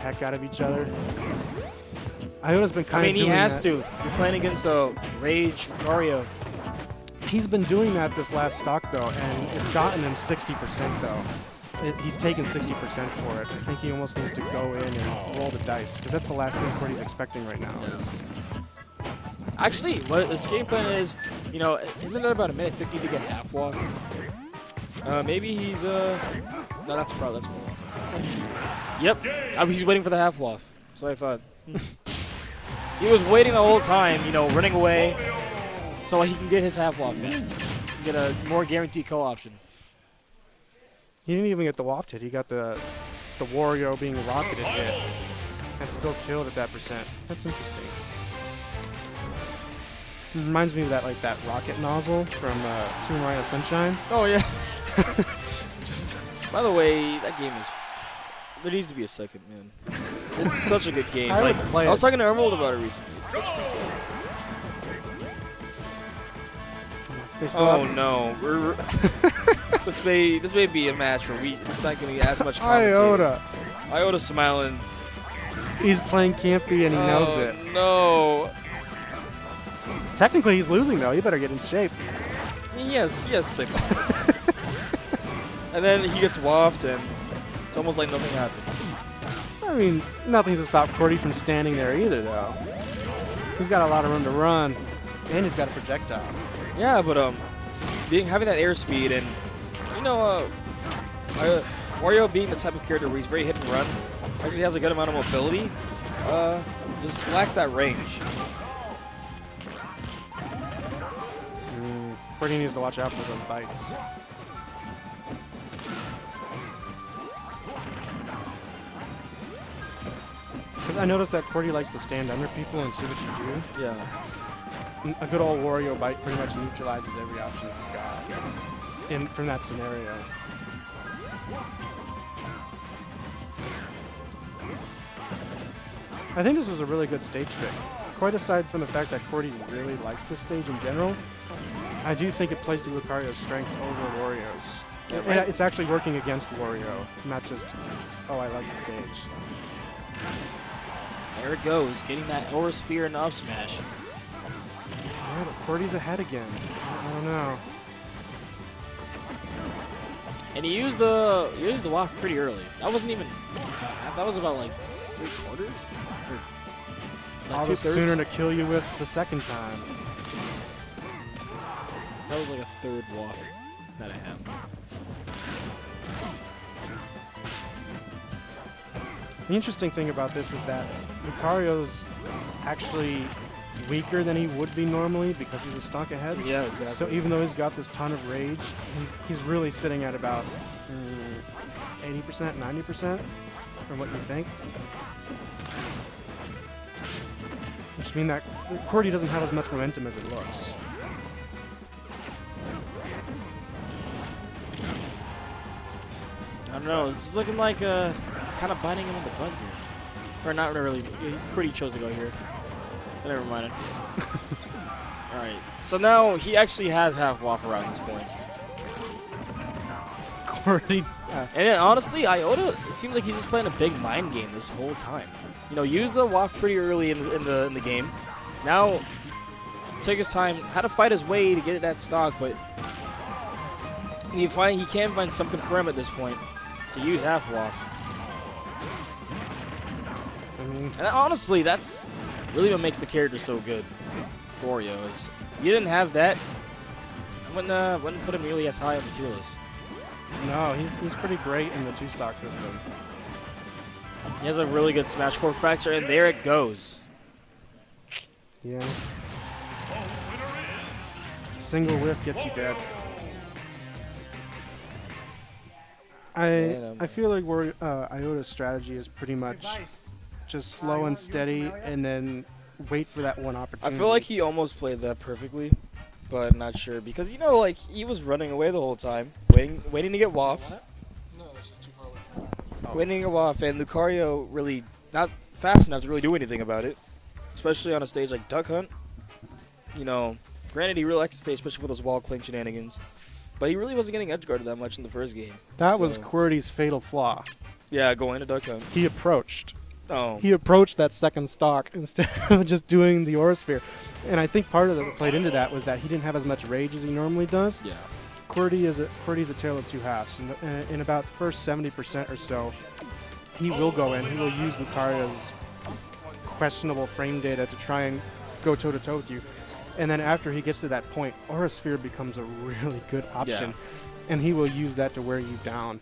heck out of each other. Iota's been I kind of mean, he doing has that. to. You're playing against Rage Lucario. He's been doing that this last stock, though, and it's gotten him 60%, though. He's taken 60% for it. I think he almost needs to go in and roll the dice, because that's the last thing Cordy's expecting right now. Is Actually, what his game plan is, isn't it about a minute 50 to get half walk? Maybe he's no, that's full. Yep, he's waiting for the half waff. That's what I thought. He was waiting the whole time, running away, so he can get his half waff back. Get a more guaranteed kill option. he didn't even get the waft hit. He got the Wario being rocketed hit, and still killed at that percent. That's interesting. Reminds me of that rocket nozzle from Super Mario Sunshine. Oh yeah. Just by the way, that game is. There needs to be a second, man. It's such a good game. I would play I was it. talking to Emerald about it recently. It's such a good game. They still Oh have no, this may be a match where it's not going to get as much commentating. Iota. Iota's smiling. He's playing campy and he knows it. No. Technically, he's losing though. You better get in shape. He has 6 minutes. And then he gets waffed and it's almost like nothing happened. I mean, nothing's to stop Cordy from standing there either, though. He's got a lot of room to run, and he's got a projectile. Yeah, but having that airspeed and Wario being the type of character where he's very hit and run, actually has a good amount of mobility, just lacks that range. Cordy needs to watch out for those bites. Because I noticed that Cordy likes to stand under people and see what you do. Yeah. A good old Wario bite pretty much neutralizes every option he's got from that scenario. I think this was a really good stage pick. Quite aside from the fact that Cordy really likes this stage in general, I do think it plays to Lucario's strengths over Wario's. Yeah, right. It's actually working against Wario, not just, oh, I like the stage. There it goes, getting that Aura Sphere and up smash. Yeah, but Cordy's ahead again. I don't know. And he used the waft pretty early. That wasn't even that was about like 3/4? Or All like the 2/3? sooner to kill you with the second time. That was like a third waft that I have. The interesting thing about this is that Lucario's actually weaker than he would be normally because he's a stunk ahead. Yeah, exactly. So even though he's got this ton of rage, he's really sitting at about 80%, 90% from what you think. Which means that Cordy doesn't have as much momentum as it looks. I don't know. This is looking like it's kind of biting him in the butt here. Or not really. Pretty chose to go here. But never mind. All right. So now he actually has half waff around this point. Cordy. And then, honestly, Iota, it seems like he's just playing a big mind game this whole time. Use the waff pretty early in the game. Now, took his time, had to fight his way to get that stock, but he can find some confirm at this point to use half waff. I mean, And honestly, that's really what makes the character so good. Wario is you didn't have that, I wouldn't put him really as high on the tier list. no, he's pretty great in the two-stock system. He has a really good Smash 4 fracture, and there it goes. Yeah. Single whiff gets you dead. I feel like Iota's strategy is pretty much just slow and steady, and then wait for that one I opportunity. feel like he almost played that perfectly, but not sure because he was running away the whole time, waiting to get waffed. Waiting to get waffed, and Lucario really not fast enough to really do anything about it, especially on a stage like Duck Hunt. Granted he really likes the stage, especially for those wall cling shenanigans, but he really wasn't getting edge guarded that much in the first game. that was Cordy's fatal flaw. Yeah, going to Duck Hunt. He approached, Oh. He approached that second stock instead of just doing the Aura Sphere. And I think part of that played into that was that he didn't have as much rage as he normally does. Yeah. QWERTY's a tale of two halves. In about the first 70% or so, he will go in. He will use Lucaria's questionable frame data to try and go toe-to-toe with you. And then after he gets to that point, Aura Sphere becomes a really good option. Yeah. And he will use that to wear you down.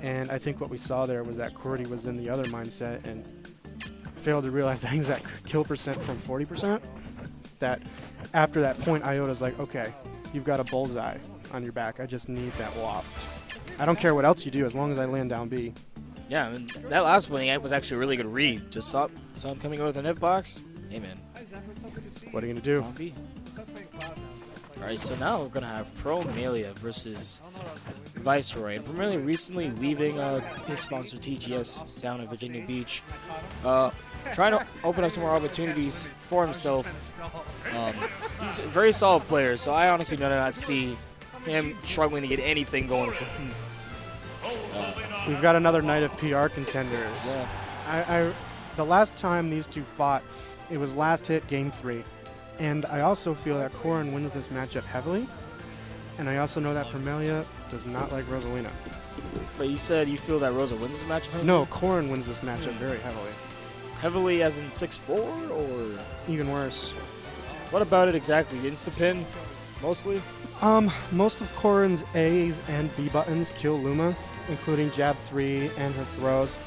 And I think what we saw there was that QWERTY was in the other mindset and failed to realize that he was at kill percent from 40%. That after that point, Iota's like, okay, you've got a bullseye on your back. I just need that waft. I don't care what else you do as long as I land down B. Yeah, I mean, that last one was actually a really good read. Just saw him coming over with an hitbox. Hey, man. What are you going to do? Down B. Alright, so now we're going to have Promelia versus Viceroy. And Promelia recently leaving his sponsor TGS down in Virginia Beach. Trying to open up some more opportunities for himself. He's a very solid player, so I honestly do not see him struggling to get anything going for him. We've got another night of PR contenders. Yeah. The last time these two fought, it was last hit game 3. And I also feel that Corrin wins this matchup heavily. And I also know that Promelia does not like Rosalina. But you said you feel that Rosa wins this matchup? No, Corrin wins this matchup very heavily. Heavily as in 6-4 or? Even worse. What about it exactly? Insta-pin, mostly? Most of Corrin's A's and B buttons kill Luma, including jab 3 and her throws.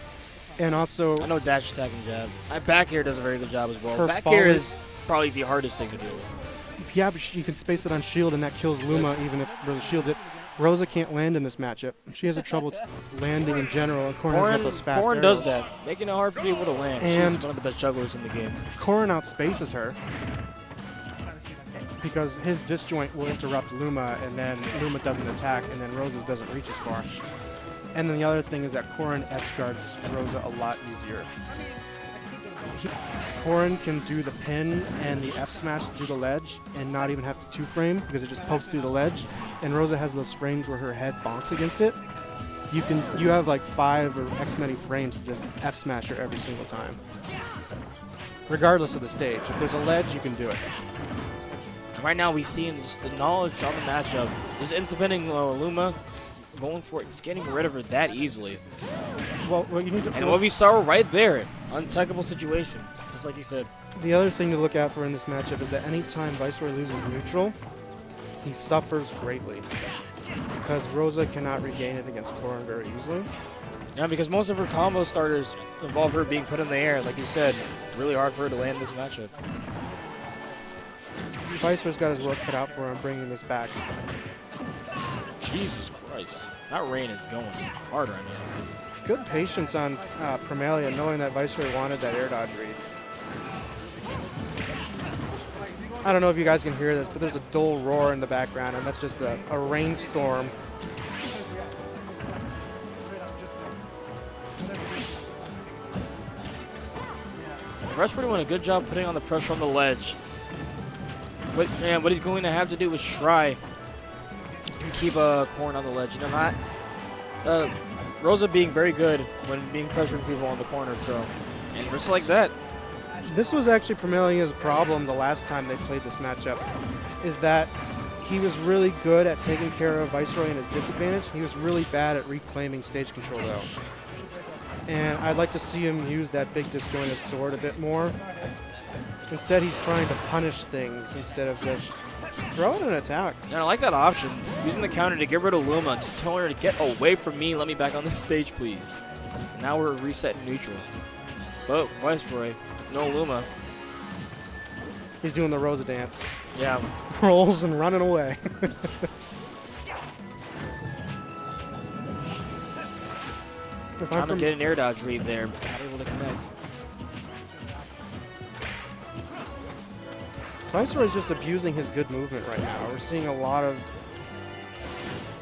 And also, I know dash attack and jab. Back air does a very good job as well. Her Back fall air is- is probably the hardest thing to deal with. yeah, but you can space it on shield and that kills Luma even if Rosa shields it. Rosa can't land in this matchup. She has a trouble landing in general, and Corrin has got those fast Corrin does arrows. that, making it hard for people to land. And- She's one of the best jugglers in the game. Corrin outspaces her because his disjoint will interrupt Luma, and then Luma doesn't attack, and then Rosa's doesn't reach as far. And then the other thing is that Corrin edge guards Rosa a lot easier. Corrin can do the pin and the F smash through the ledge and not even have to 2-frame because it just pokes through the ledge. And Rosa has those frames where her head bonks against it. You have like 5 or X many frames to just F smash her every single time. Regardless of the stage. If there's a ledge, you can do it. Right now, we see just the knowledge on the matchup. Just insta-pinning Luma, going for it. He's getting rid of her that easily. Well, what you need to And what we saw right there, untechable situation, just like you said. The other thing to look out for in this matchup is that anytime Viceroy loses neutral, he suffers greatly. Because Rosa cannot regain it against Corrin very easily. Yeah, because most of her combo starters involve her being put in the air, like you said. Really hard for her to land this matchup. Viceroy's got his work cut out for him bringing this back. Jesus Christ. That rain is going hard right now. Good patience on Promelia, knowing that Viceroy wanted that air dodge read. I don't know if you guys can hear this, but there's a dull roar in the background, and that's just a rainstorm. Rush really doing a good job putting on the pressure on the ledge. But man, what he's going to have to do is try and keep Corrin on the ledge. You know, not Rosa being very good when being pressuring people on the corner. So, and just like that. This was actually Promelia's problem the last time they played this matchup, is that he was really good at taking care of Viceroy and his disadvantage. He was really bad at reclaiming stage control though. And I'd like to see him use that big disjointed sword a bit more. Instead, he's trying to punish things instead of just throw it an attack. And I like that option. Using the counter to get rid of Luma. Just telling her to get away from me. Let me back on this stage, please. Now we're resetting neutral. But Viceroy, with no Luma. He's doing the Rosa dance. Yeah. Rolls and running away. If I'm Trying to from- get an air dodge read there, but not able to connect. Viceroy's just abusing his good movement right now. We're seeing a lot of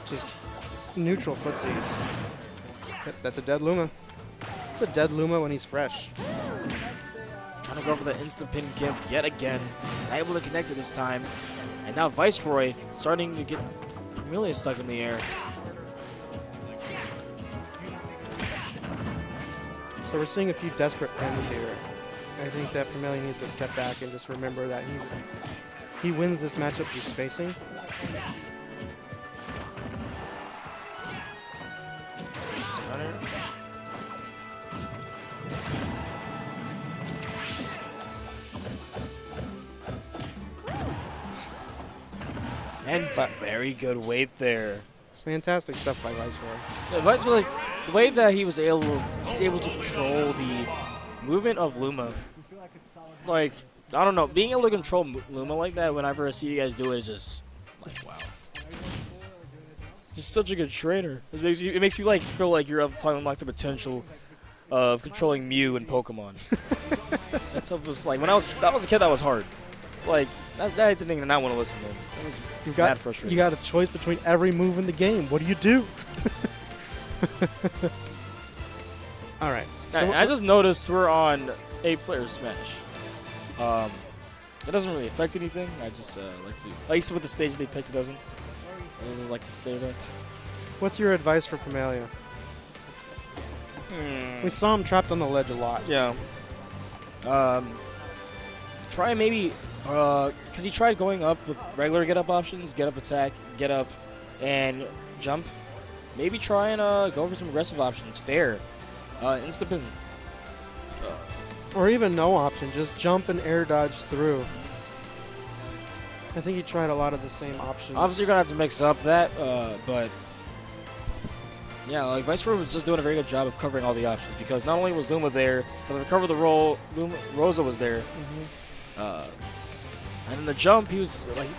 just neutral footsies. That's a dead Luma. It's a dead Luma when he's fresh. Trying to go for the instant pin gimp yet again. Not able to connect it this time. And now Viceroy starting to get Promelia stuck in the air. So we're seeing a few desperate pins here. I think that Promelia needs to step back and just remember that he wins this matchup through spacing. And very good weight there. Fantastic stuff by Viceroy. Yeah, Viceroy, the way that he's able to control the movement of Luma. Like, I don't know, being able to control Luma like that whenever I see you guys do it is just like, wow. Just such a good trainer. It makes you like feel like you're unlock the potential of controlling Mew in Pokemon. That stuff was like when I was a kid, that was hard. Like I didn't want to listen to him. It was mad frustrating. You got a choice between every move in the game. What do? All right. So I just noticed we're on 8-player Smash. It doesn't really affect anything. I just like to, at least with the stage they picked, it doesn't. I just like to say that. What's your advice for Promelia? We saw him trapped on the ledge a lot. Yeah. Try maybe, because he tried going up with regular get up options, get up attack, get up, and jump. Maybe try and go for some aggressive options. Fair. Insta-pin. Or even no option, just jump and air dodge through. I think he tried a lot of the same options. Obviously, you're going to have to mix up that, but yeah, like Viceroy was just doing a very good job of covering all the options because not only was Luma there, so to cover the roll, Rosa was there. And in the jump, he was like,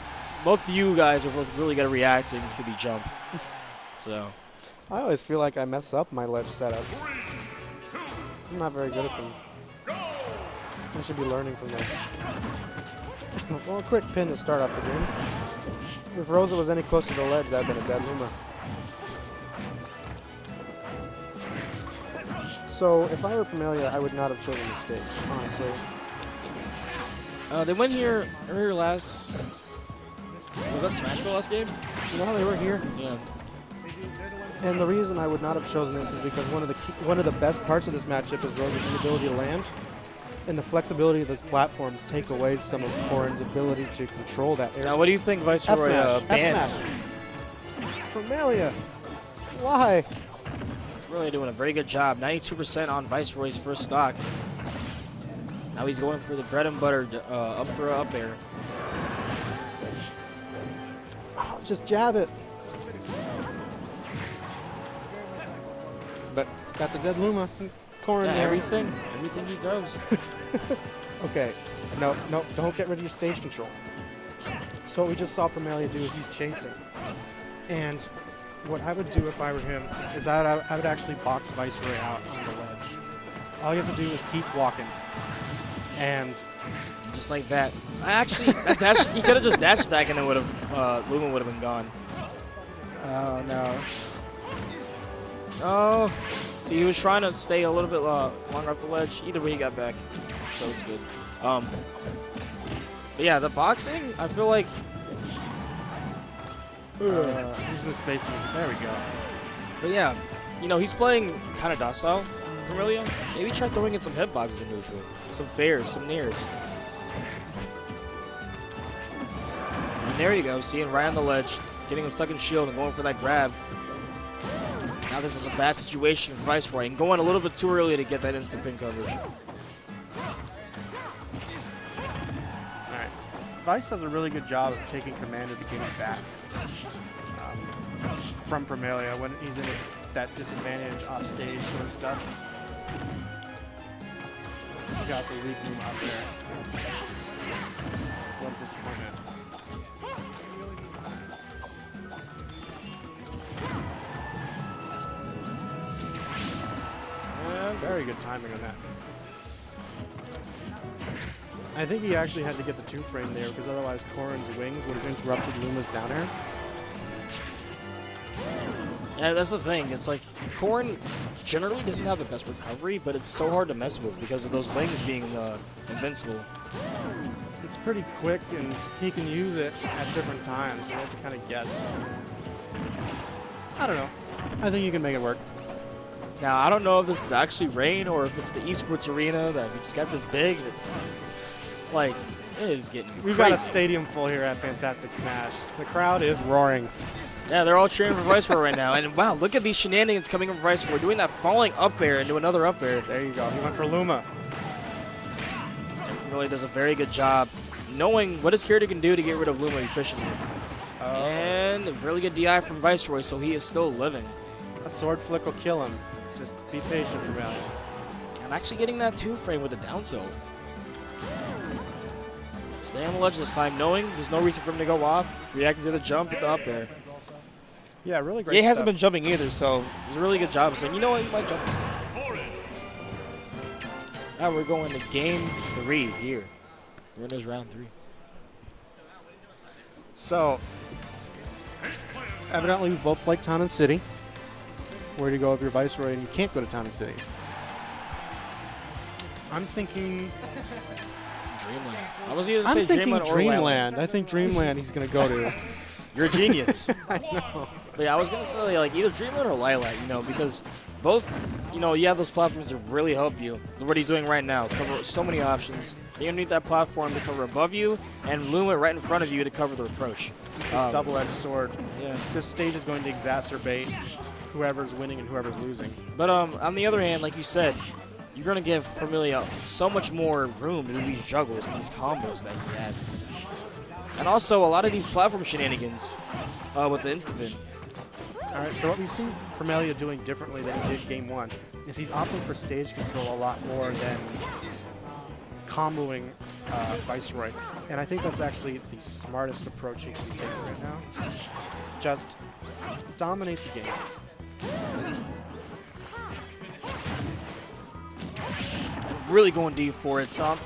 both of you guys are both really good at reacting to the jump. So I always feel like I mess up my ledge setups. I'm not very good at them. I should be learning from this. Well, a quick pin to start off the game. If Rosa was any closer to the ledge, that would have been a dead Luma. So, if I were Promelia, I would not have chosen this stage, honestly. they went here earlier last. Was that Smashville last game? No, they were here. Yeah. And the reason I would not have chosen this is because one of the best parts of this matchup is Rosa's inability to land. And the flexibility of those platforms take away some of Corrin's ability to control that airspace. Now, what do you think Viceroy banned? F-smash. Promelia. Why? Really doing a very good job. 92% on Viceroy's first stock. Now he's going for the bread and butter up throw up air. Oh, just jab it. But that's a dead Luma. Corrin Yeah, there. everything he does. Okay, no, don't get rid of your stage control. So what we just saw Promelia do is he's chasing. And what I would do if I were him is I would actually box Viceroy out on the ledge. All you have to do is keep walking. And Just like that. He could have just dash attacked and it would have, Luma would have been gone. oh no. Oh, see, he was trying to stay a little bit longer up the ledge. Either way, he got back, so it's good. But yeah, the boxing, I feel like. He's misspacing. There we go. But yeah, you know, he's playing kind of docile, Promelia. Maybe try throwing in some hitboxes in neutral, some fairs, some nairs. And there you go, seeing right on the ledge, getting him stuck in shield and going for that grab. Now this is a bad situation for Viceroy and going a little bit too early to get that instant pin coverage. Alright. Vice does a really good job of taking command of the game back from Promelia when he's in that disadvantage off stage sort of stuff. Got the weak move out there. What a disappointment. Very good timing on that. I think he actually had to get the 2-frame there because otherwise Corrin's wings would have interrupted Luma's down air. Yeah, that's the thing. It's like Corrin generally doesn't have the best recovery, but it's so hard to mess with because of those wings being invincible. It's pretty quick and he can use it at different times, so you have to kind of guess. I don't know. I think you can make it work. Now, I don't know if this is actually rain or if it's the esports arena that we just got this big. Like, it is getting We've crazy. got a stadium full here at Fantastic Smash. The crowd is roaring. Yeah, they're all cheering for Viceroy right now. And wow, look at these shenanigans coming from Viceroy. Doing that falling up air into another up air. There you go. He went for Luma. Really does a very good job knowing what his character can do to get rid of Luma efficiently. And a really good DI from Viceroy, so he is still living. A sword flick will kill him. Just be patient, Vermillion. And actually getting that 2-frame with a down tilt. Stay on the ledge this time, knowing there's no reason for him to go off. Reacting to the jump with the up air. Yeah, really great Yeah, he hasn't stuff. been jumping either, so it was a really good job. Saying, you know what, he might jump this time. Now we're going to game 3 here. We're in this round 3. So, evidently we both like Town and City. Where to go if you're Viceroy and you can't go to Town and City? I'm thinking Dreamland. I was either I'm say thinking Dreamland or Land. Dreamland. I think Dreamland he's going to go to. You're a genius. I know. But yeah, I was going to say like either Dreamland or Lilac, you know, because both, you know, you have those platforms that really help you. What he's doing right now, cover so many options. You're going to need that platform to cover above you and Luma right in front of you to cover the approach. It's a double-edged sword. Yeah. This stage is going to exacerbate whoever's winning and whoever's losing. But on the other hand, like you said, you're going to give Vermillion so much more room to do these juggles and these combos that he has. And also, a lot of these platform shenanigans with the Instapin. All right, so what we see Vermillion doing differently than he did Game 1 is he's opting for stage control a lot more than comboing Viceroy. And I think that's actually the smartest approach he can be taking right now. It's just dominate the game. Really going deep for it, Tom.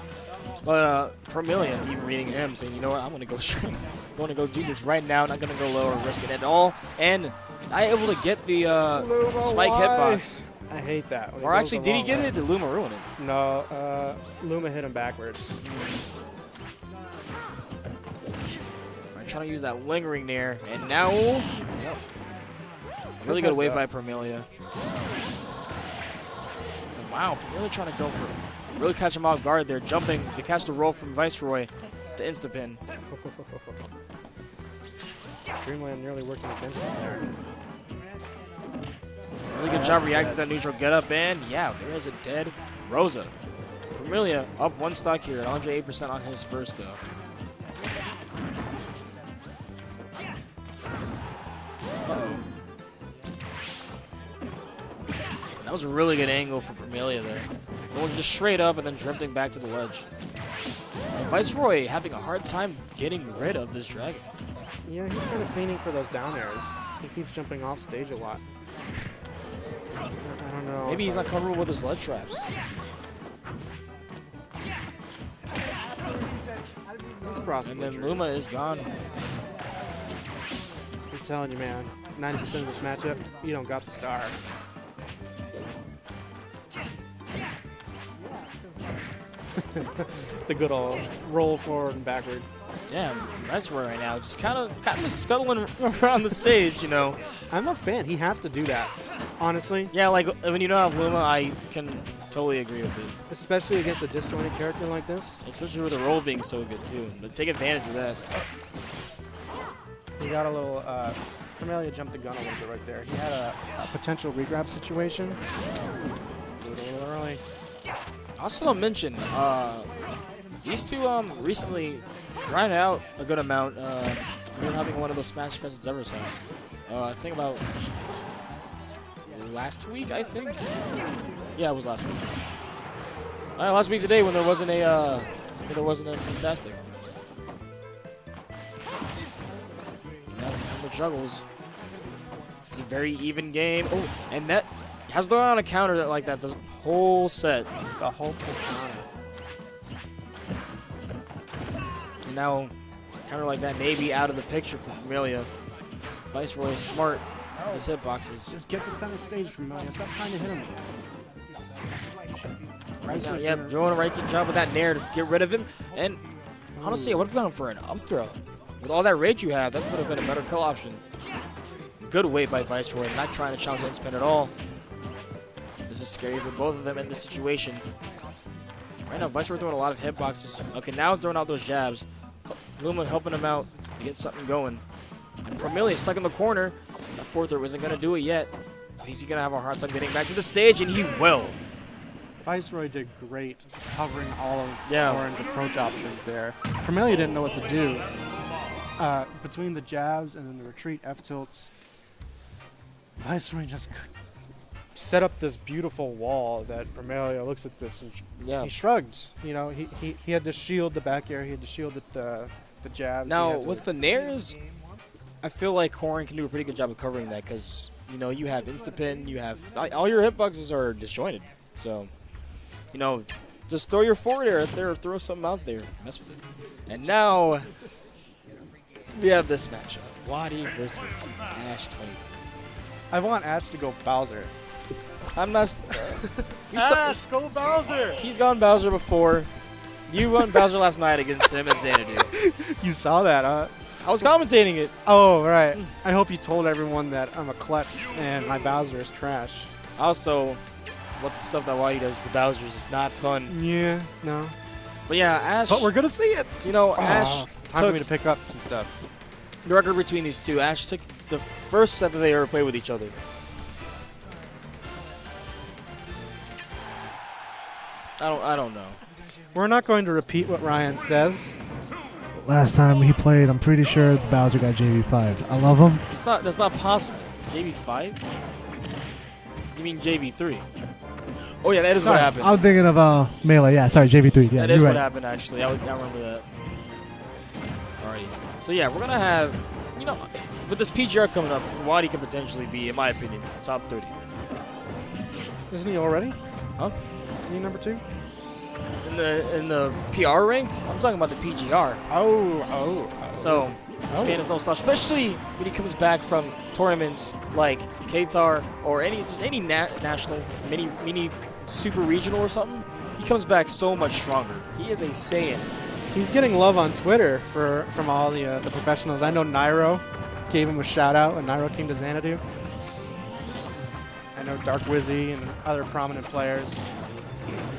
But Vermillion, even reading him, saying, you know what, I'm going to go straight. I'm going to go do this right now. Not going to go low or risk it at all. And not able to get the spike hitbox. I hate that. when it Or goes actually, the did he wrong get way. it? Did Luma ruin it? No, Luma hit him backwards. I'm trying to use that lingering there. And now, yep. Really good heads wave up. by Vermillion. Wow, really trying to go for it. Really catch him off guard there, jumping to catch the roll from Viceroy to Instapin. Dreamland nearly working against him there. Really good job reacting to that neutral getup, and yeah, there is a dead Rosa. Vermillion up one stock here at 108% on his first, though. Uh-oh. That was a really good angle for Vermillion there. Going just straight up and then drifting back to the ledge. And Viceroy having a hard time getting rid of this dragon. Yeah, he's kind of feigning for those down airs. He keeps jumping off stage a lot. I don't know. Maybe he's not comfortable with his ledge traps. It's And possibly then true. Luma is gone. I'm telling you, man. 90% of this matchup, you don't got the star. The good old roll forward and backward. Yeah, Viceroy right now, just kind of scuttling around the stage, you know. I'm a fan. He has to do that. Honestly, Yeah, like when you don't have Luma, I can totally agree with it. especially against a disjointed character like this. Especially with the roll being so good too. But take advantage of that. He got a little, Camellia jumped the gun a little bit right there. He had a potential regrab situation. Do it a little early. Also to mention, these two recently tried out a good amount. We were having one of those Smash Fests at Zevra's house. I think about last week, I think. Yeah, it was last week. Last week today when there wasn't a Fantastic. Now the juggles. This is a very even game. Oh, and that has the on a counter that like that the whole set. The whole Katana. And now counter like that may be out of the picture for Vermillion. Viceroy is smart. His hitboxes. Just get to center stage from Camellia. Stop trying to hit him. Right now, Viceroy's yep, doing- doing a right good job with that nair to get rid of him. And honestly, I would have gone for an up throw. With all that rage you have, that would have been a better kill option. Good weight by Viceroy, not trying to challenge that spin at all. This is scary for both of them in this situation. Right now, Viceroy throwing a lot of hitboxes. Okay, now throwing out those jabs. Luma helping him out to get something going. And Promelia stuck in the corner. That fourth throw isn't going to do it yet. He's going to have a hard time getting back to the stage, and he will. Viceroy did great covering all of Yeah. Corrin's approach options there. Promelia didn't know what to do. Between the jabs and then the retreat F-tilts, Viceroy just set up this beautiful wall that Promelia looks at this and he shrugged. You know, he had to shield the back air, he had to shield the jabs. Now, with the nairs, I feel like Corrin can do a pretty good job of covering that because, you know, you have Instapin, you have all your hitboxes are disjointed. So, you know, just throw your forward air out there, throw something out there, mess with it. And now we have this matchup: Wadi versus Ash 23. I want Ash to go Bowser. I'm not. Ash, go Bowser! He's gone Bowser before. You won Bowser last night against him and Xanadu. You saw that, huh? I was commentating it. Oh, right. I hope you told everyone that I'm a klutz and my Bowser is trash. Also, what the stuff that Wadi does to Bowser's is not fun. Yeah, no. But yeah, Ash. But we're going to see it. You know, Ash Time for took me to pick up some stuff. the record between these two. Ash took the first set that they ever played with each other. I don't know. We're not going to repeat what Ryan says. Last time he played, I'm pretty sure the Bowser got JV5'd. I love him. That's not possible. JV5? You mean JV3? Oh yeah, that is what happened. I'm thinking of Melee. Yeah, sorry, JV3. Yeah, That is you're what right. happened, actually. I remember that. Alrighty. So, yeah, we're going to have, you know, with this PGR coming up, Wadi could potentially be, in my opinion, top 30. Isn't he already? Huh? Isn't he number 2? In the PR rank, I'm talking about the PGR. Oh. So, this man is no slouch, especially when he comes back from tournaments like Qatar or any national, mini super regional or something. He comes back so much stronger. He is a Saiyan. He's getting love on Twitter from all the professionals. I know Nairo gave him a shout out when Nairo came to Xanadu. I know Dark Wizzy and other prominent players.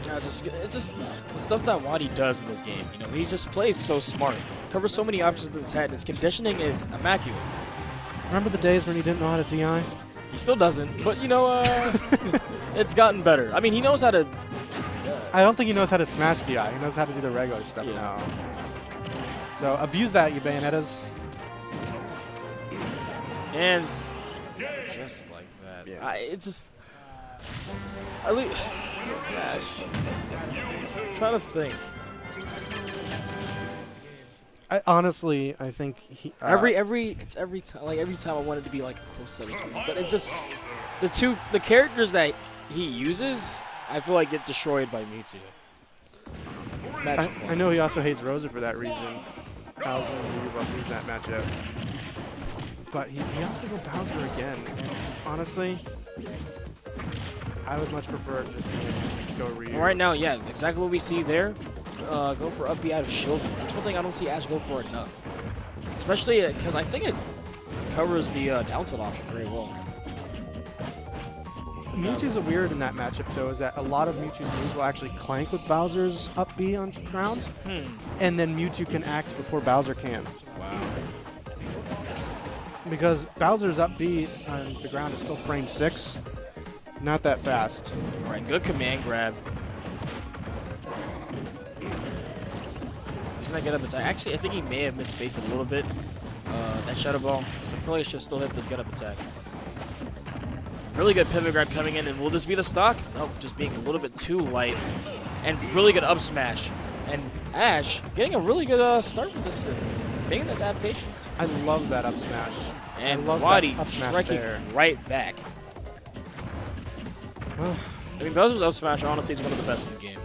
Yeah, it's just the stuff that Wadi does in this game. You know, he just plays so smart, covers so many options with his head, and his conditioning is immaculate. Remember the days when he didn't know how to DI? He still doesn't, but you know, it's gotten better. I mean, he knows how to. I don't think he knows how to smash DI. He knows how to do the regular stuff now. So abuse that, you Bayonettas. And just like that. Yeah. It's just. Gosh. I'm trying to think. I think he, Every time I wanted to be like a close second, but it's just the characters that he uses, I feel like get destroyed by Mewtwo. I know he also hates Rosa for that reason. Bowser and Ryu both lose that matchup. But he has to go Bowser again. And honestly, I would much prefer to see him go Ryu. Right now, yeah, exactly what we see there. Go for up B out of shield. That's one thing I don't see Ash go for enough. Especially because I think it covers the down tilt option very well. Mewtwo's a weird in that matchup, though, is that a lot of Mewtwo's moves will actually clank with Bowser's up B on ground, and then Mewtwo can act before Bowser can. Wow. Because Bowser's up B on the ground is still frame 6, not that fast. All right, good command grab. Using that get up attack. Actually, I think he may have misspaced it a little bit. That Shadow Ball. So Furley should still hit the get up attack. Really good pivot grab coming in, and will this be the stock? Nope, just being a little bit too light. And really good up smash. And Ash getting a really good start with this, making adaptations. I love that up smash. And I love Wadi that up smash striking there. right back. I mean, Bowser's up smash honestly is one of the best in the game.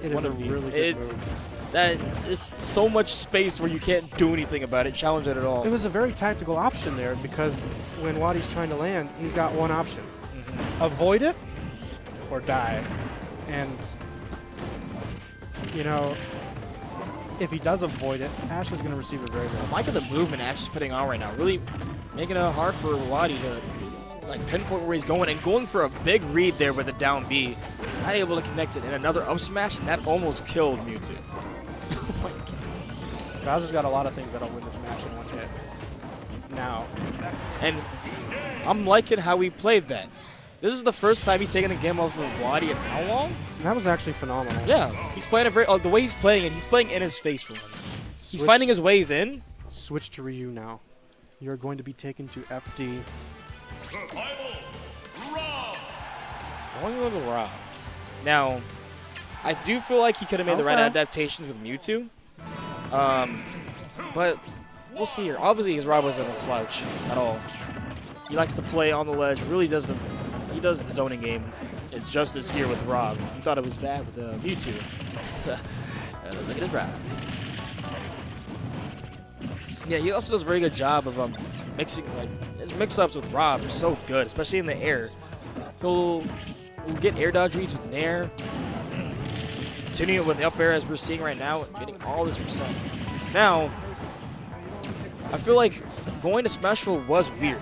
It is a really good move. That is so much space where you can't do anything about it, challenge it at all. It was a very tactical option there because when Wadi's trying to land, he's got one option. Avoid it or die. And, you know, if he does avoid it, Ash is going to receive it very well. I'm liking the movement Ash is putting on right now. Really making it hard for Wadi to like pinpoint where he's going and going for a big read there with a down B. Not able to connect it, and another up smash, and that almost killed Mewtwo. Oh my god. Bowser's got a lot of things that'll win this match in one hit. Now. And I'm liking how he played that. This is the first time he's taken a game off of body in how long? That was actually phenomenal. Yeah, he's playing it very. The way he's playing it, he's playing in his face for once. He's finding his ways in. Switch to Ryu now. You're going to be taken to FD. Going with the Rob. Now, I do feel like he could have made the right adaptations with Mewtwo. But we'll see here. Obviously, his Rob wasn't a slouch at all. He likes to play on the ledge. Really does the zoning game. It's justice here with Rob. He thought it was bad with Mewtwo. Look at his Rob. Yeah, he also does a very good job of mixing. Like his mix-ups with Rob are so good, especially in the air. He'll get air dodge reads with Nair. Continuing it with up air as we're seeing right now, getting all this percent. Now, I feel like going to Smashville was weird.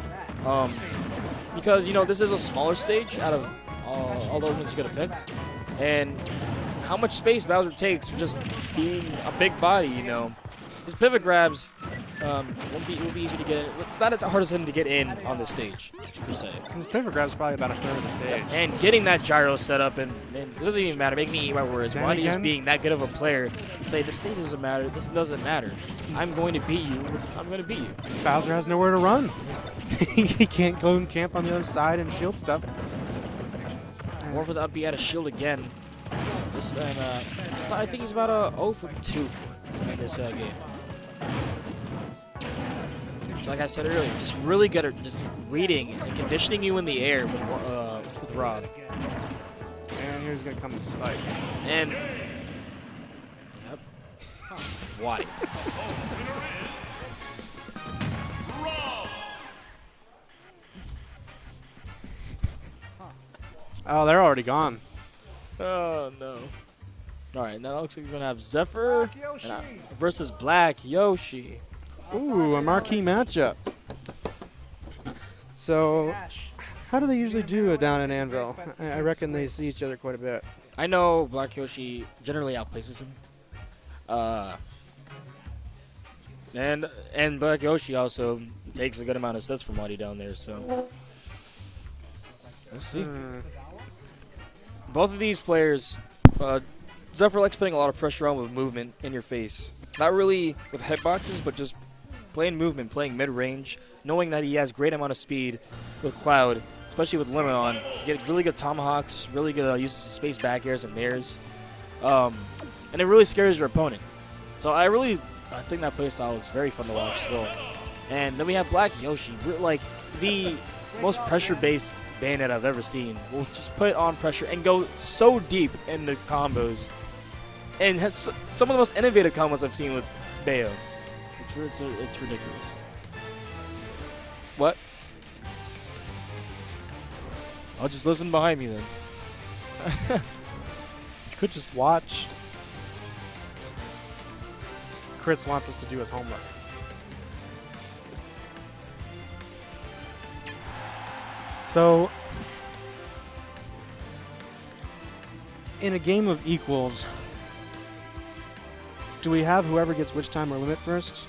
Because, you know, this is a smaller stage out of all the ones you could have picked. And how much space Bowser takes just being a big body, you know. His pivot grabs will be easy to get in. It's not as hard as him to get in on the stage, per se. His pivot grab is probably about a third of the stage. And getting that gyro set up, and it doesn't even matter. Make me eat my words. Then Why do you again, being that good of a player say the stage doesn't matter? This doesn't matter. I'm going to beat you. I'm going to beat you. Bowser has nowhere to run. He can't go and camp on the other side and shield stuff. More for the up B out of shield again. This time, I think he's about a 0 for 2 in this game. So like I said earlier, just really good at just reading and conditioning you in the air with Rob. And here's gonna come the spike. And yep. Why? Oh, they're already gone. Oh no. All right, now it looks like we're gonna have Zephyr versus Black Yoshi. Ooh, a marquee matchup. So, how do they usually do it down in Anvil? I reckon they see each other quite a bit. I know Black Yoshi generally outplaces him. And Black Yoshi also takes a good amount of sets from Waddy down there, so we'll see. Both of these players, Zephyr likes putting a lot of pressure on with movement in your face. Not really with hitboxes, but just playing movement, playing mid-range, knowing that he has great amount of speed with Cloud, especially with Limit on. You get really good tomahawks, really good uses of space back airs and nairs. And it really scares your opponent. So I think that playstyle is very fun to watch still. And then we have Black Yoshi, like the most pressure-based Bayonet I've ever seen. Will just put on pressure and go so deep in the combos. And has some of the most innovative combos I've seen with Bayo. It's ridiculous. What? I'll just listen behind me then. You could just watch. Kritz wants us to do his homework. So, in a game of equals, do we have whoever gets Witch Time or Limit first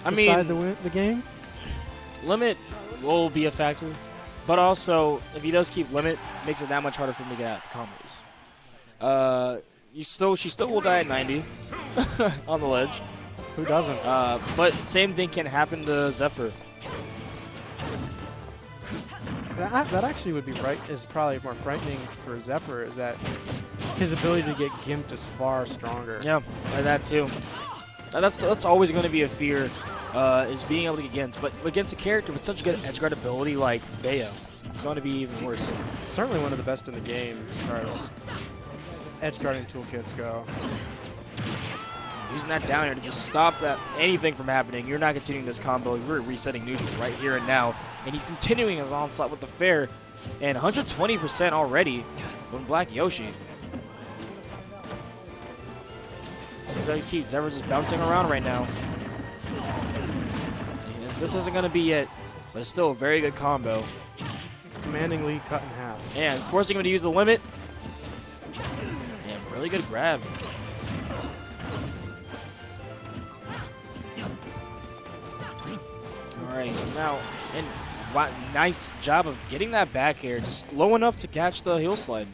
decide the game? Limit will be a factor, but also if he does keep Limit, it makes it that much harder for him to get out of the combos. She still will die at 90 on the ledge. Who doesn't? But same thing can happen to Zephyr. That actually would be is probably more frightening for Zephyr, is that his ability to get gimped is far stronger. Yeah, that too. And that's always going to be a fear, is being able to get gimped. But against a character with such good edge guard ability like Bayo, it's going to be even worse. It's certainly one of the best in the game as far as edge guarding toolkits go. Using that down air to just stop anything from happening. You're not continuing this combo. You're resetting neutral right here and now. And he's continuing his onslaught with the fair. And 120% already from Black Yoshi. So you see Zephyr just bouncing around right now. And this isn't going to be it, but it's still a very good combo. commanding lead cut in half. And forcing him to use the limit. And really good grab. Alright, so now, and wow, nice job of getting that back air, just low enough to catch the heel slide.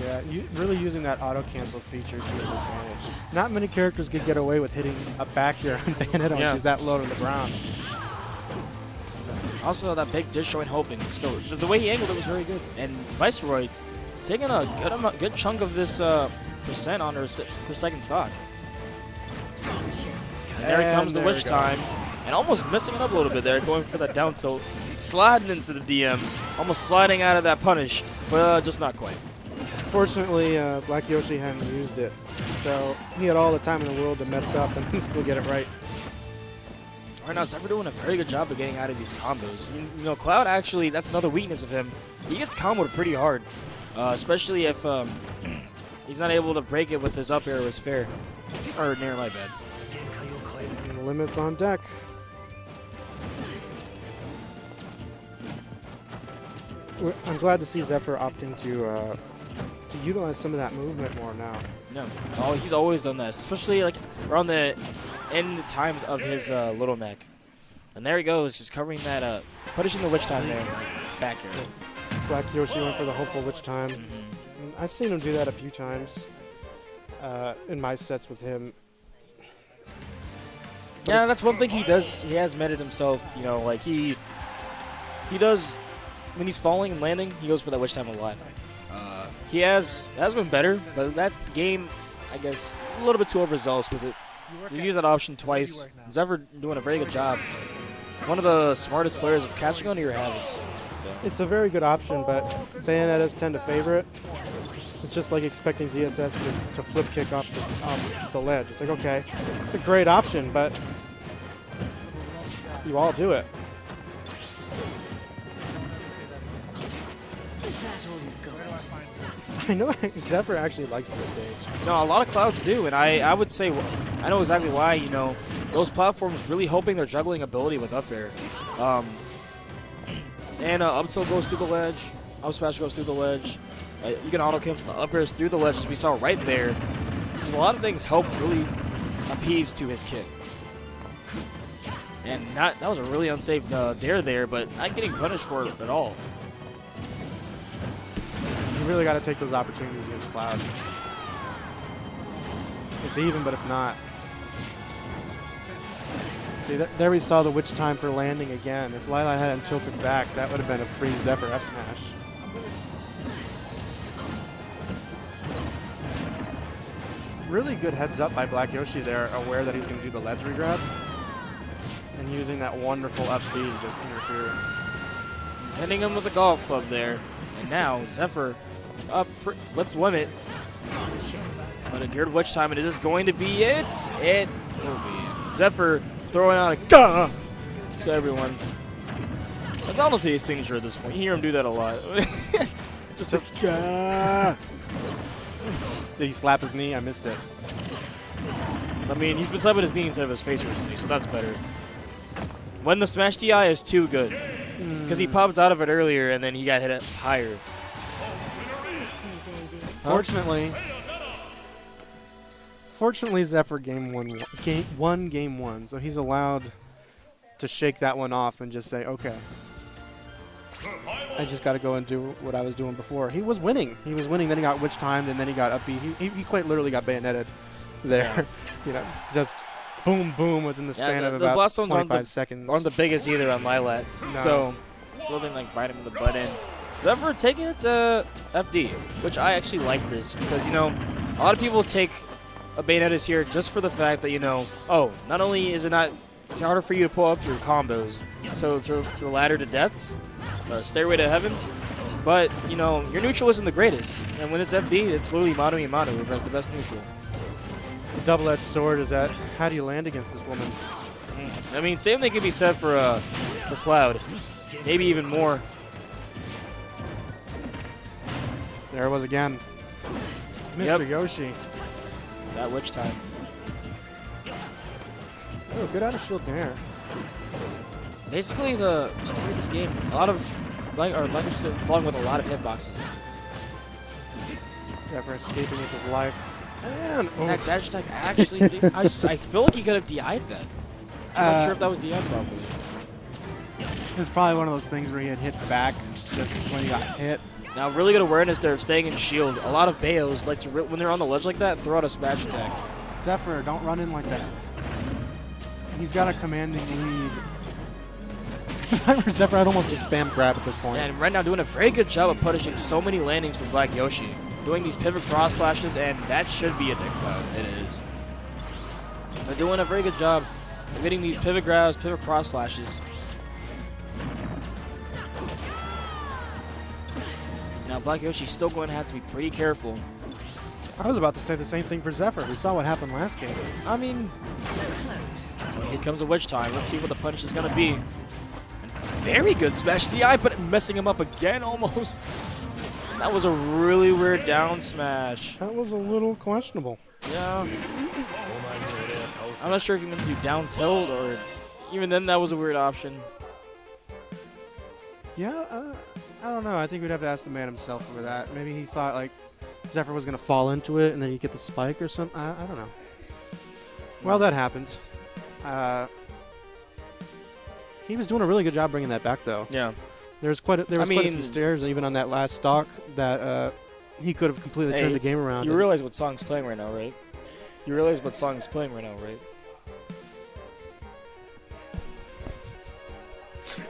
Yeah, really using that auto cancel feature to his advantage. Not many characters could get away with hitting a back air on Bayonetta when she's that low to the ground. Also, that big disjoint hoping, still, the way he angled it was very good. And Viceroy taking a good chunk of this percent on her per second stock. And there comes the witch time. And almost messing it up a little bit there, going for that down tilt. Sliding into the DMs, almost sliding out of that punish, but just not quite. Fortunately, Black Yoshi hadn't used it, so he had all the time in the world to mess up and then still get it right. Right now, Zephyr doing a very good job of getting out of these combos. You know, Cloud actually, that's another weakness of him. He gets comboed pretty hard, especially if he's not able to break it with his up air or his fair. Or near my bad. And the limit's on deck. I'm glad to see Zephyr opting to utilize some of that movement more now. No, oh, he's always done that, especially like around the end times of his Little Mac. And there he goes, just covering that, punishing the witch time there, back here. Black Yoshi went for the hopeful witch time. And I've seen him do that a few times in my sets with him. But yeah, that's one thing he does. He has made it himself. You know, like he does when he's falling and landing, he goes for that witch time a lot. He has been better, but that game, I guess, a little bit too overzealous with it. He used that option twice. Zephyr doing a very good job. One of the smartest players of catching on to your habits. So. It's a very good option, but Bayonettas tend to favor it. It's just like expecting ZSS to flip kick off the ledge. It's like, okay, it's a great option, but you all do it. I know Zephyr actually likes the stage. No, a lot of Clouds do, and I would say I know exactly why. You know, those platforms really hoping their juggling ability with up air. And up tilt goes through the ledge, up smash goes through the ledge. You can auto cancel the up airs through the ledge, as we saw right there. So a lot of things help really appease to his kick. And that was a really unsafe dare there, but not getting punished for it at all. You really got to take those opportunities against Cloud. It's even, but it's not. See, there we saw the witch time for landing again. If Lila hadn't tilted back, that would have been a free Zephyr F smash. Really good heads up by Black Yoshi there, aware that he's going to do the ledge regrab. And using that wonderful up B to just interfere. Hitting him with a golf club there. And now Zephyr up with limit. But a geared witch time, and is this going to be it? It will be. Zephyr throwing out a gah to everyone. That's honestly his signature at this point. You hear him do that a lot. just a gah. Did he slap his knee? I missed it. I mean, he's been slapping his knee instead of his face recently, so that's better. When the smash DI is too good. Because he popped out of it earlier, and then he got hit higher. Fortunately, Zephyr won game one, so he's allowed to shake that one off and just say, okay, I just got to go and do what I was doing before. He was winning. He was winning, then he got witch timed, and then he got up B. He quite literally got bayonetted there. Yeah. You know, just boom, boom within the span of about 25 seconds. Aren't the biggest either on Lilat. No. So it's nothing like biting him in the butt end. Zephyr taking it to FD, which I actually like this because, you know, a lot of people take a Bayonetta's here just for the fact that, you know, oh, not only is it's harder for you to pull up your combos, so through the ladder to deaths, stairway to heaven, but, you know, your neutral isn't the greatest. And when it's FD, it's literally mano y mano, who has the best neutral. The double-edged sword is that, how do you land against this woman? I mean, same thing can be said for Cloud. Maybe even more. There it was again. Mr. Yoshi. That witch time. Oh, good out of shield there. Basically, the story of this game, a lot of Black just falling with a lot of hitboxes. Zephyr escaping with his life. And That dash attack actually, I feel like he could have DI'd that. I'm not sure if that was DI'd properly. It's probably one of those things where he had hit back just when he got hit. Now, really good awareness there of staying in shield. A lot of Bayos like to, when they're on the ledge like that, throw out a smash attack. Zephyr, don't run in like that. He's got a commanding lead. If I were Zephyr, I'd almost just spam grab at this point. And right now doing a very good job of punishing so many landings for Black Yoshi. Doing these pivot cross slashes, and that should be a dick cloud. It is. They're doing a very good job of getting these pivot grabs, pivot cross slashes. Now Black Yoshi's still going to have to be pretty careful. I was about to say the same thing for Zephyr. We saw what happened last game. I mean, well, here comes a witch time. Let's see what the punish is going to be. Very good smash DI, but messing him up again almost. That was a really weird down smash. That was a little questionable. Yeah. I'm not sure if he meant to do down tilt or even then that was a weird option. Yeah, I don't know. I think we'd have to ask the man himself over that. Maybe he thought like Zephyr was going to fall into it and then you get the spike or something. I don't know. Well, that happened. He was doing a really good job bringing that back, though. Yeah. There was quite a few stairs, even on that last stock, that he could have completely turned the game around. You realize what song's playing right now, right? You realize what song is playing right now, right?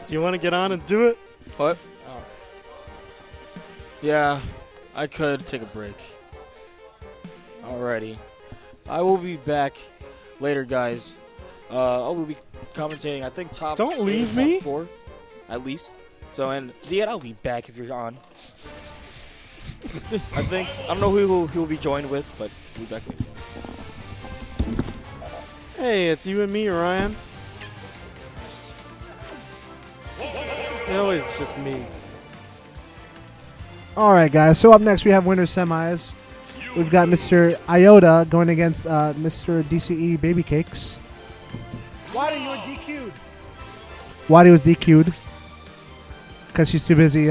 Do you want to get on and do it? What? Oh. Yeah, I could take a break. Alrighty. I will be back later, guys. I will be commentating, I think, top Don't leave top me. 4, at least. So, and Ziad, I'll be back if you're on. I don't know who he'll be joined with, but he'll be back anyways. Hey, it's you and me, Ryan. It's always just me. All right, guys. So up next we have winners semis. We've got Mr. Iota going against Mr. DCE Baby Cakes. Why you were DQ'd? Waddy was DQ'd because he's too busy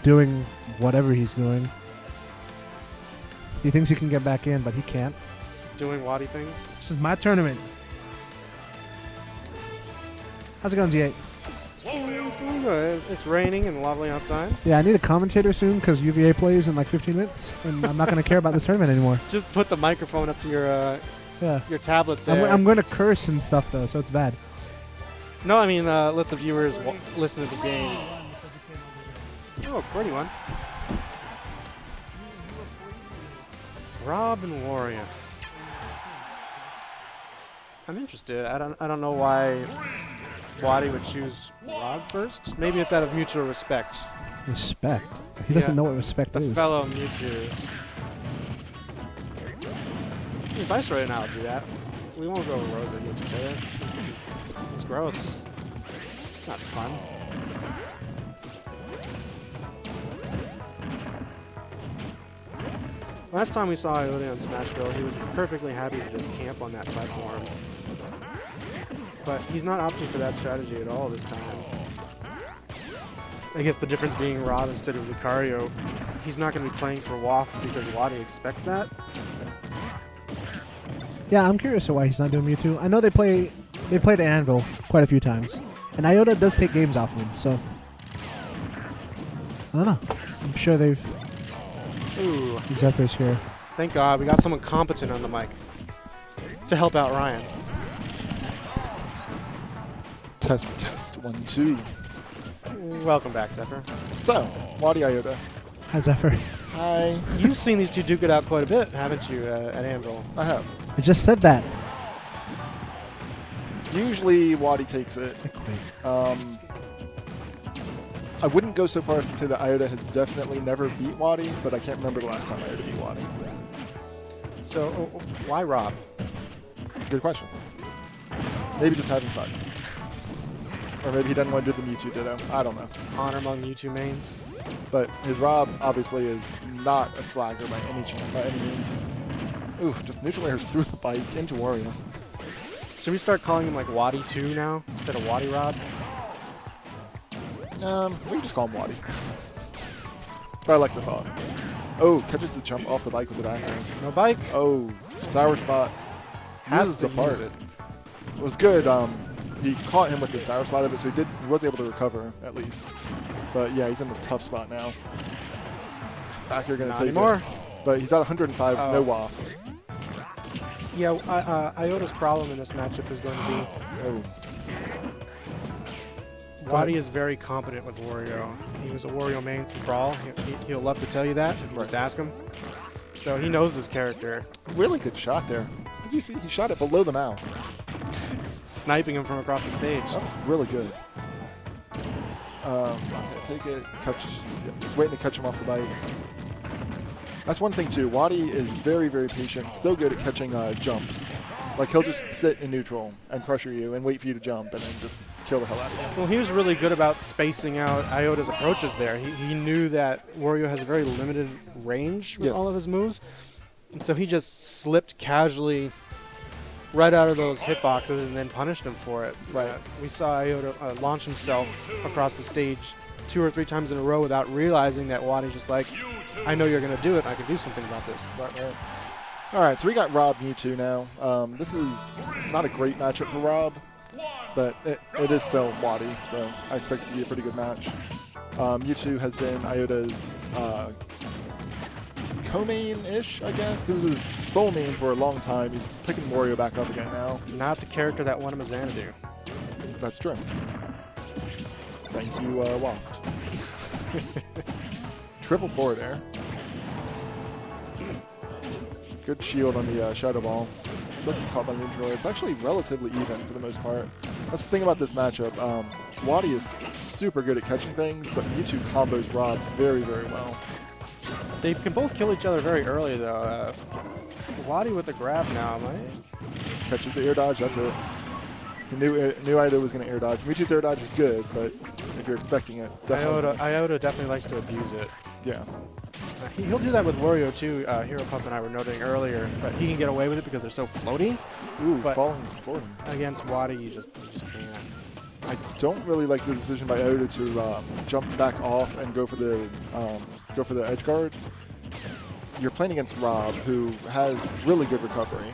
doing whatever he's doing. He thinks he can get back in, but he can't. Doing Waddy things? This is my tournament. How's it going, Z8? It's going good. It's raining and lovely outside. Yeah, I need a commentator soon because UVA plays in like 15 minutes, and I'm not going to care about this tournament anymore. Just put the microphone up to your tablet there. I'm going to curse and stuff, though, so it's bad. No, I mean, let the viewers listen to the game. Oh, pretty one. Rob and Warrior. I'm interested. I don't know why Waddy would choose Rob first. Maybe it's out of mutual respect. Respect? He doesn't know what respect the is. fellow Mewtwo's. Viceroy and I'll do that. We won't go roads against each other. It's gross. It's not fun. Last time we saw Iota on Smashville, he was perfectly happy to just camp on that platform. But he's not opting for that strategy at all this time. I guess the difference being Rob instead of Lucario, he's not going to be playing for Waft because Waddy expects that. Yeah, I'm curious to why he's not doing Mewtwo. I know they played Anvil quite a few times, and Iota does take games off of him, so I don't know. I'm sure they've. Ooh. Zephyr's here. Thank God we got someone competent on the mic to help out Ryan. Test, test, 1, 2. Welcome back, Zephyr. So, Waddy Iota. Hi, Zephyr. Hi. You've seen these two duke it out quite a bit, haven't you, at Anvil? I have. I just said that. Usually, Waddy takes it. I wouldn't go so far as to say that Iota has definitely never beat Waddy, but I can't remember the last time Iota beat Waddy. So, why Rob? Good question. Maybe just having fun. Or maybe he doesn't want to do the Mewtwo Ditto. I don't know. Honor among Mewtwo mains. But his Rob obviously is not a slagger by any means. Ooh, just neutral airs through the bike into Wario. Should we start calling him like Waddy 2 now instead of Waddy Rob? We can just call him Waddy. But I like the thought. Oh, catches the jump off the bike with the back. No bike. Oh, sour spot. Has Uses to the fart. use it. It was good. He caught him with the sour spot of it, so he was able to recover at least. But yeah, he's in a tough spot now. Back here gonna Not take anymore. it. But he's at 105, Oh. no waft. Yeah, Iota's problem in this matchup is going to be Oh, Waddy is very competent with Wario. He was a Wario main through Brawl. He'll love to tell you that. If you just ask him. So he knows this character. really good shot there. Did you see? He shot it below the mouth. Sniping him from across the stage. That was really good. Okay, take it, catch, waiting to catch him off the bike. That's one thing too. Waddy is very, very patient. So good at catching jumps. Like he'll just sit in neutral and pressure you and wait for you to jump and then just kill the hell out of you. Well, he was really good about spacing out Iota's approaches there. He knew that Wario has a very limited range with Yes. all of his moves. And so he just slipped casually right out of those hitboxes and then punished him for it. Right. We saw Iota launch himself across the stage 2 or 3 times in a row without realizing that Waddy's just like, I know you're going to do it. I can do something about this. Right. All right, so we got Rob Mewtwo now. This is not a great matchup for Rob, but it is still Waddy, so I expect it to be a pretty good match. Mewtwo has been Iota's co-main-ish, I guess. He was his sole main for a long time. He's picking Wario back up again now. Not the character that won him a Xanadu. That's true. Thank you, Waft. Triple forward air. Good shield on the Shadow Ball. Doesn't get caught by the neutral. It's actually relatively even for the most part. That's the thing about this matchup. Waddy is super good at catching things, but Mewtwo combos Rob very, very well. They can both kill each other very early, though. Waddy with the grab now. Catches the air dodge, that's it. He knew Ida was going to air dodge. Mewtwo's air dodge is good, but if you're expecting it, definitely. Iota definitely likes to abuse it. Yeah. He'll do that with Wario too. Hero Pup and I were noting earlier, but he can get away with it because they're so floaty. Ooh, But- falling forward. Against Waddy, you just can't. I don't really like the decision by Oda to jump back off and go for the edge guard. You're playing against Rob, who has really good recovery.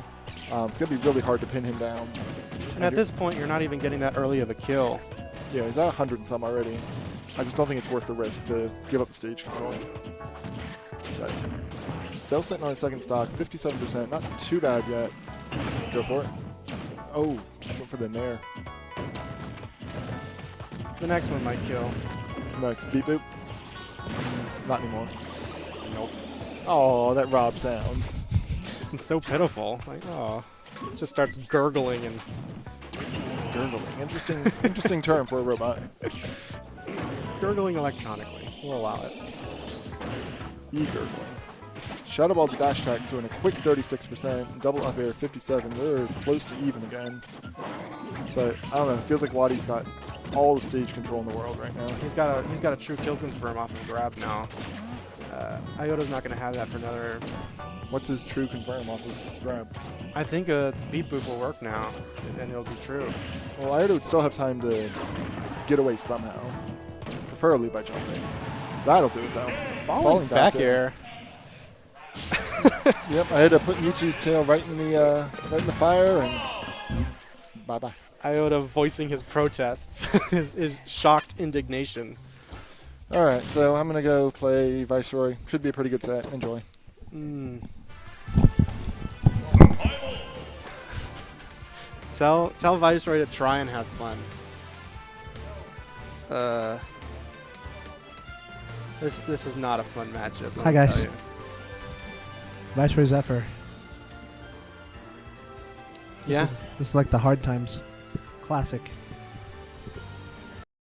It's gonna be really hard to pin him down. And at this point, you're not even getting that early of a kill. Yeah, he's at 100 and some already. I just don't think it's worth the risk to give up the stage control. But still sitting on his second stock, 57%, not too bad yet. Go for it. Oh, went for the nair. The next one might kill. Next, beep boop. Not anymore. Nope. Oh, that Rob sound. It's so pitiful. Like, oh, it just starts gurgling and Gurgling. Interesting term for a robot. gurgling electronically. We'll allow it. He's gurgling. Shadow Ball to dash attack doing a quick 36%, double up air 57. We're close to even again. But I don't know. It feels like Waddy's got all the stage control in the world right now. He's got a true kill confirm off of grab now. Iota's not going to have that for another. What's his true confirm off of grab? I think a beat boop will work now, and it'll be true. Well, Iota would still have time to get away somehow, preferably by jumping. That'll do it though. Falling back air. Yep, I had to put Mewtwo's tail right in the fire, and bye bye. Iota voicing his protests, his shocked indignation. All right, so I'm gonna go play Viceroy. Should be a pretty good set. Enjoy. Tell Viceroy to try and have fun. This is not a fun matchup. let Hi, me guys. tell you. Viceroy Zephyr. Yeah. This is like the hard times. Classic.